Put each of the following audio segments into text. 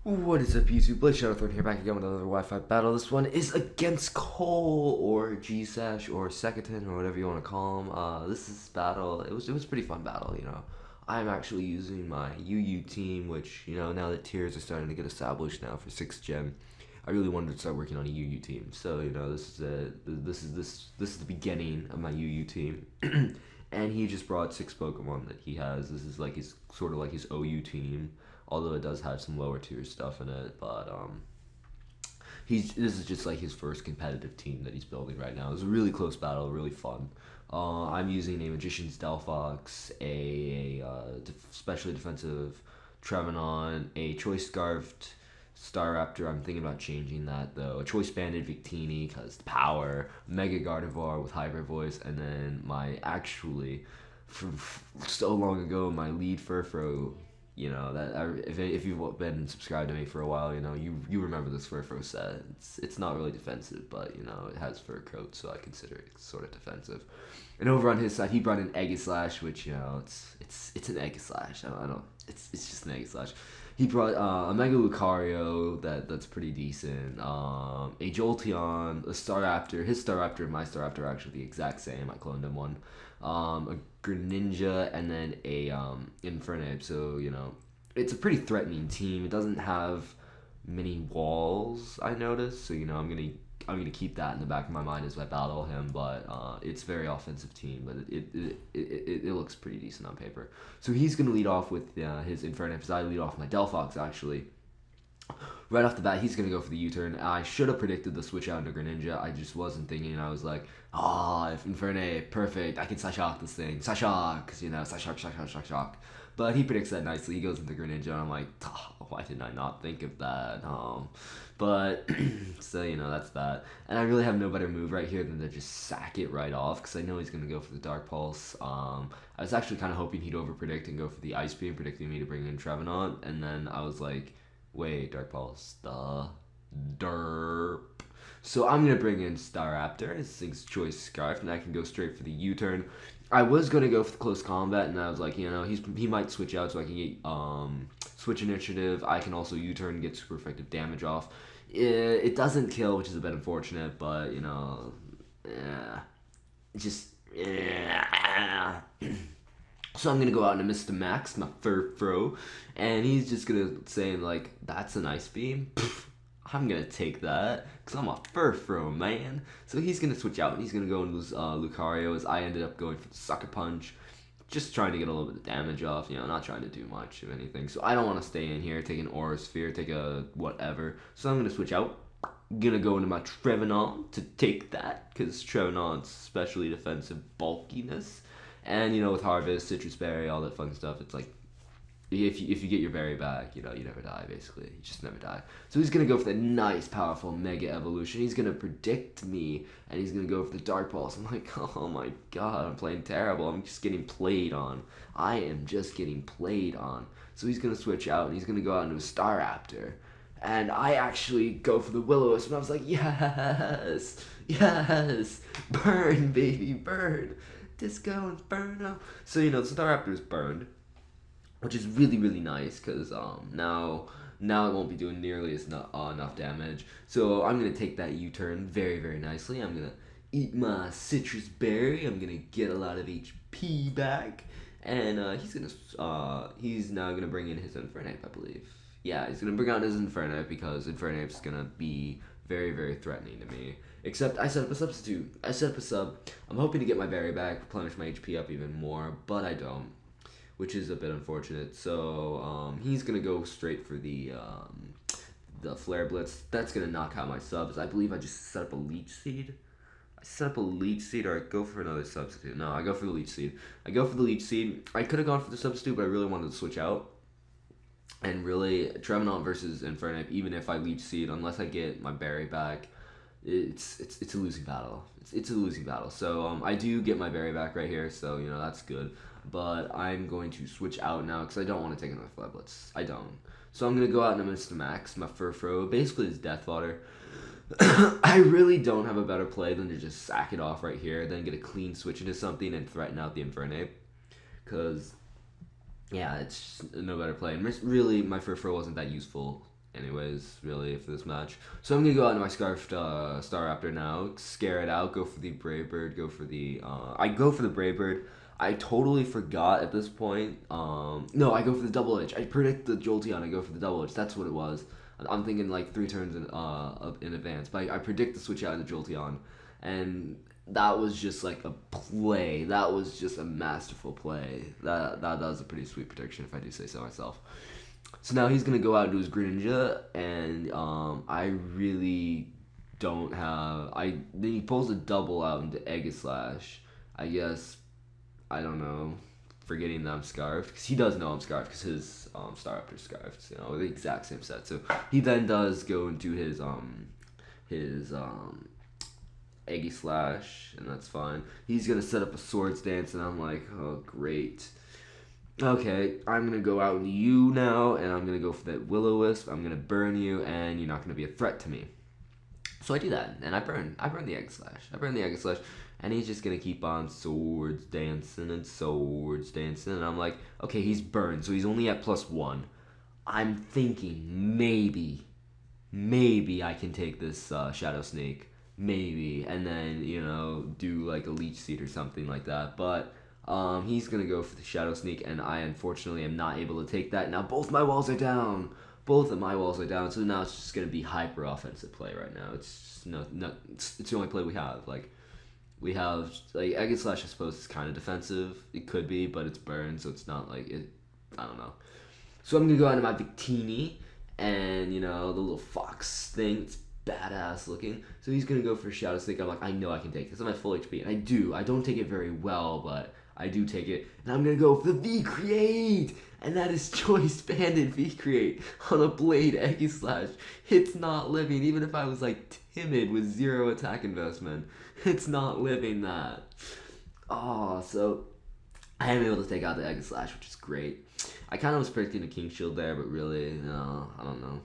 What is up, YouTube? BlazeShadowthorn here, back again with another Wi-Fi battle. This one is against Cole, or G-Sash, or Sekitan, or whatever you want to call him. This is battle. It was a pretty fun battle, you know. I'm actually using my UU team, which, you know, now that tiers are starting to get established now for 6th gen, I really wanted to start working on a UU team. So, you know, this is the beginning of my UU team. And he just brought 6 Pokemon that he has. This is like his sort of like his OU team, although it does have some lower tier stuff in it. But this is just like his first competitive team that he's building right now. It was a really close battle, really fun. I'm using a Magician's Delphox, specially defensive Trevenant, a Choice Scarfed Staraptor. I'm thinking about changing that though. A Choice Banded Victini because power, Mega Gardevoir with Hybrid Voice, and then my actually from so long ago my lead Furfro. You know that if you've been subscribed to me for a while, you know you remember this Furfro set. It's not really defensive, but you know it has fur coat, so I consider it sort of defensive. And over on his side, he brought an Aegislash, which you know it's an Aegislash. I don't it's just an Aegislash. He brought a Mega Lucario that's pretty decent. A Jolteon, a Staraptor. His Staraptor and my Staraptor are actually the exact same. I cloned him one. A Greninja, and then a Infernape. So you know, it's a pretty threatening team. It doesn't have many walls, I noticed. So you know, I'm gonna keep that in the back of my mind as I battle him. But it's a very offensive team, but it looks pretty decent on paper. So he's gonna lead off with his Infernape, as I lead off my Delphox actually. Right off the bat, he's going to go for the U-turn. I should have predicted the switch out into Greninja. I just wasn't thinking. I was like, if Infernape, perfect. I can Psyshock this thing. Psyshock, you know, Psyshock. But he predicts that nicely. He goes into Greninja, and I'm like, why didn't I not think of that? But, so, you know, that's that. And I really have no better move right here than to just sack it right off, because I know he's going to go for the Dark Pulse. I was actually kind of hoping he'd over-predict and go for the Ice Beam, predicting me to bring in Trevenant. And then I was like, wait, Dark Pulse, derp. So I'm gonna bring in Staraptor. This thing's Choice Scarf, and I can go straight for the U-turn. I was gonna go for the close combat, and I was like, you know, he might switch out, so I can get switch initiative. I can also U-turn and get super effective damage off. It doesn't kill, which is a bit unfortunate, but you know, just yeah. So I'm gonna go out and Mr. Max, my Furfro, and he's just gonna say like, "That's an Ice Beam." I'm gonna take that because I'm a Furfro, man. So he's gonna switch out and he's gonna go and lose Lucario, as I ended up going for the Sucker Punch, just trying to get a little bit of damage off. You know, not trying to do much of anything. So I don't want to stay in here, take an Aura Sphere, take a whatever. So I'm gonna switch out. Gonna go into my Trevenant to take that because Trevenant's specially defensive bulkiness. And you know, with Harvest, Citrus Berry, all that fun stuff, it's like if you get your berry back, you know, you never die. Basically, you just never die. So he's gonna go for the nice, powerful Mega Evolution. He's gonna predict me, and he's gonna go for the Dark Pulse. I'm like, oh my god, I'm playing terrible. I'm just getting played on. I am just getting played on. So he's gonna switch out, and he's gonna go out into a Staraptor. And I actually go for the Will-O-Wisp, and I was like, yes, yes, burn, baby, burn. Disco Inferno. So you know, the Staraptor is burned, which is really really nice because now it won't be doing nearly as enough damage. So I'm gonna take that U-turn very very nicely. I'm gonna eat my Citrus Berry. I'm gonna get a lot of HP back, and he's now gonna bring in his Infernape, I believe. Yeah, he's gonna bring out his Infernape because Infernape's gonna be very very threatening to me. Except I set up a substitute. I set up a sub. I'm hoping to get my berry back, replenish my HP up even more, but I don't, which is a bit unfortunate. So he's gonna go straight for the Flare Blitz. That's gonna knock out my subs. I believe I just set up a Leech Seed. I set up a Leech Seed, or I go for another substitute. No, I go for the Leech Seed. I could have gone for the substitute, but I really wanted to switch out. And really, Trevenant versus Infernape, even if I Leech Seed, unless I get my berry back, it's a losing battle. It's a losing battle. So I do get my berry back right here, so you know that's good. But I'm going to switch out now because I don't want to take another Flare Blitz. I don't. So I'm gonna go out and Mr. Max, my Furfro, basically it's Death Fodder. I really don't have a better play than to just sack it off right here, then get a clean switch into something and threaten out the Infernape. Because yeah, it's no better play. And really, my Furfur wasn't that useful anyways, really, for this match. So I'm gonna go out into my Scarfed Staraptor now, scare it out, go for the Brave Bird, go for the I go for the Brave Bird. I totally forgot at this point. No, I go for the Double Edge. I predict the Jolteon. I go for the Double Edge. That's what it was. I'm thinking like 3 turns in advance, but I predict the switch out into Jolteon, and that was just like a play. That was just a masterful play. That was a pretty sweet prediction, if I do say so myself. So now he's gonna go out and do his Greninja, and I really don't have. Then he pulls a double out into Aegislash. I guess I don't know. Forgetting that I'm Scarfed, because he does know I'm Scarfed, because his Staraptor's Scarfed. You know, the exact same set. So he then does go into his Aegislash, and that's fine. He's gonna set up a Swords Dance, and I'm like, oh great. Okay, I'm gonna go out into you now, and I'm gonna go for that Will-O-Wisp. I'm gonna burn you, and you're not gonna be a threat to me. So I do that, and I burn the Aegislash, and he's just gonna keep on swords dancing, and I'm like, okay, he's burned, so he's only at +1. I'm thinking maybe I can take this Shadow Snake, maybe, and then, you know, do like a Leech Seed or something like that, but he's gonna go for the Shadow Sneak, and I unfortunately am not able to take that. Now both my walls are down. Both of my walls are down, so now it's just gonna be hyper offensive play right now. It's just it's the only play we have. Like we have like Aegislash, I suppose, is kind of defensive. It could be, but it's burned, so it's not like it. I don't know. So I'm gonna go into my Victini, and you know the little fox thing. It's badass looking. So he's gonna go for Shadow Sneak. I'm like, I know I can take this. I'm at full HP, and I do. I don't take it very well, but I do take it, and I'm gonna go for the V-Create, and that is Choice Banded V-Create on a Blade Aegislash. It's not living, even if I was like timid with 0 attack investment, it's not living that. Oh, so I am able to take out the Aegislash, which is great. I kind of was predicting a King Shield there, but really, no, I don't know.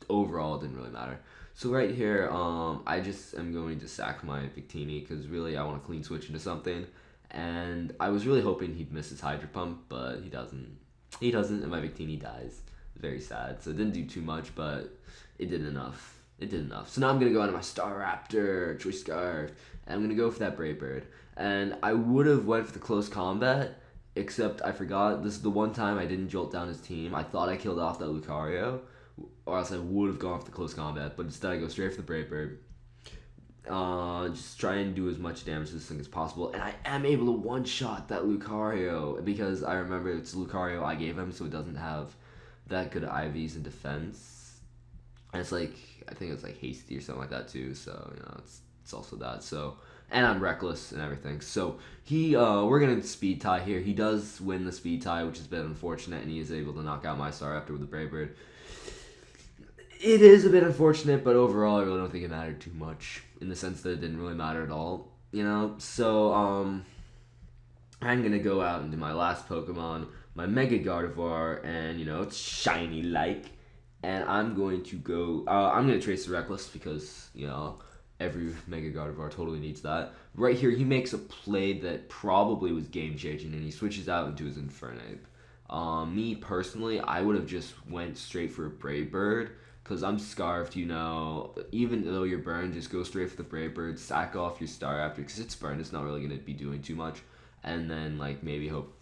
Overall, it didn't really matter. So right here, I just am going to sack my Victini, because really I want to clean switch into something. And I was really hoping he'd miss his Hydro Pump, but he doesn't. He doesn't, and my Victini dies. Very sad. So it didn't do too much, but it did enough. It did enough. So now I'm going to go into my Staraptor, Choice Scarf, and I'm going to go for that Brave Bird. And I would have went for the Close Combat, except I forgot. This is the one time I didn't jolt down his team. I thought I killed off that Lucario, or else I would have gone for the Close Combat, but instead I go straight for the Brave Bird. Just try and do as much damage to this thing as possible, and I am able to one-shot that Lucario, because I remember it's Lucario I gave him, so it doesn't have that good IVs in defense, and it's like, I think it's like hasty or something like that too, so, you know, it's also that, so, and I'm reckless and everything, so we're gonna speed tie here. He does win the speed tie, which has been unfortunate, and he is able to knock out my Staraptor with the Brave Bird. It is a bit unfortunate, but overall I really don't think it mattered too much, in the sense that it didn't really matter at all, you know? So, I'm gonna go out into my last Pokemon, my Mega Gardevoir, and, you know, it's shiny-like, and I'm going to go, I'm gonna trace the Reckless, because, you know, every Mega Gardevoir totally needs that. Right here, he makes a play that probably was game-changing, and he switches out into his Infernape. Me, personally, I would have just went straight for a Brave Bird, because I'm Scarfed, you know, even though you're burned, just go straight for the Brave Bird, sack off your Staraptor, because it's burned, it's not really going to be doing too much, and then, like, maybe hope,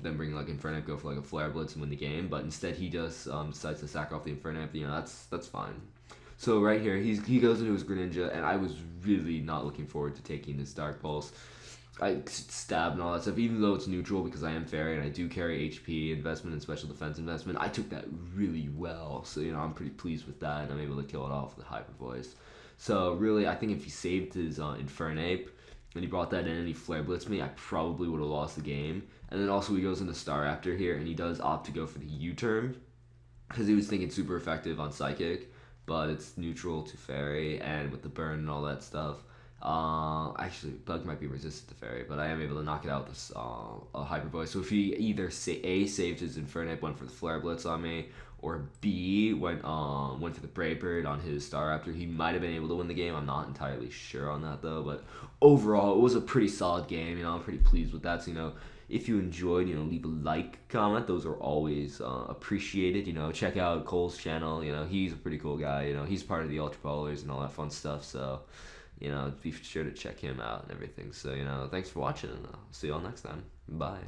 then bring, like, Infernape, go for, like, a Flare Blitz and win the game, but instead he just decides to sack off the Infernape, you know, that's fine. So right here, he goes into his Greninja, and I was really not looking forward to taking this Dark Pulse. I stab and all that stuff, even though it's neutral because I am Fairy and I do carry HP investment and special defense investment. I took that really well, so, you know, I'm pretty pleased with that, and I'm able to kill it off with Hyper Voice. So really, I think if he saved his Infernape and he brought that in and he Flare Blitzed me, I probably would have lost the game. And then also he goes into Staraptor here, and he does opt to go for the U-turn because he was thinking super effective on Psychic, but it's neutral to Fairy, and with the burn and all that stuff. Actually, Bug might be resistant to Fairy, but I am able to knock it out with this Hyper Voice. So if he either A, saved his Infernape, went for the Flare Blitz on me, or B, went for the Brave Bird on his Staraptor, he might have been able to win the game. I'm not entirely sure on that, though, but overall, it was a pretty solid game. You know, I'm pretty pleased with that. So, you know, if you enjoyed, leave a like, comment. Those are always appreciated. Check out Cole's channel. He's a pretty cool guy. He's part of the Ultra Ballers and all that fun stuff. So, be sure to check him out and everything. So, thanks for watching, and I'll see you all next time. Bye.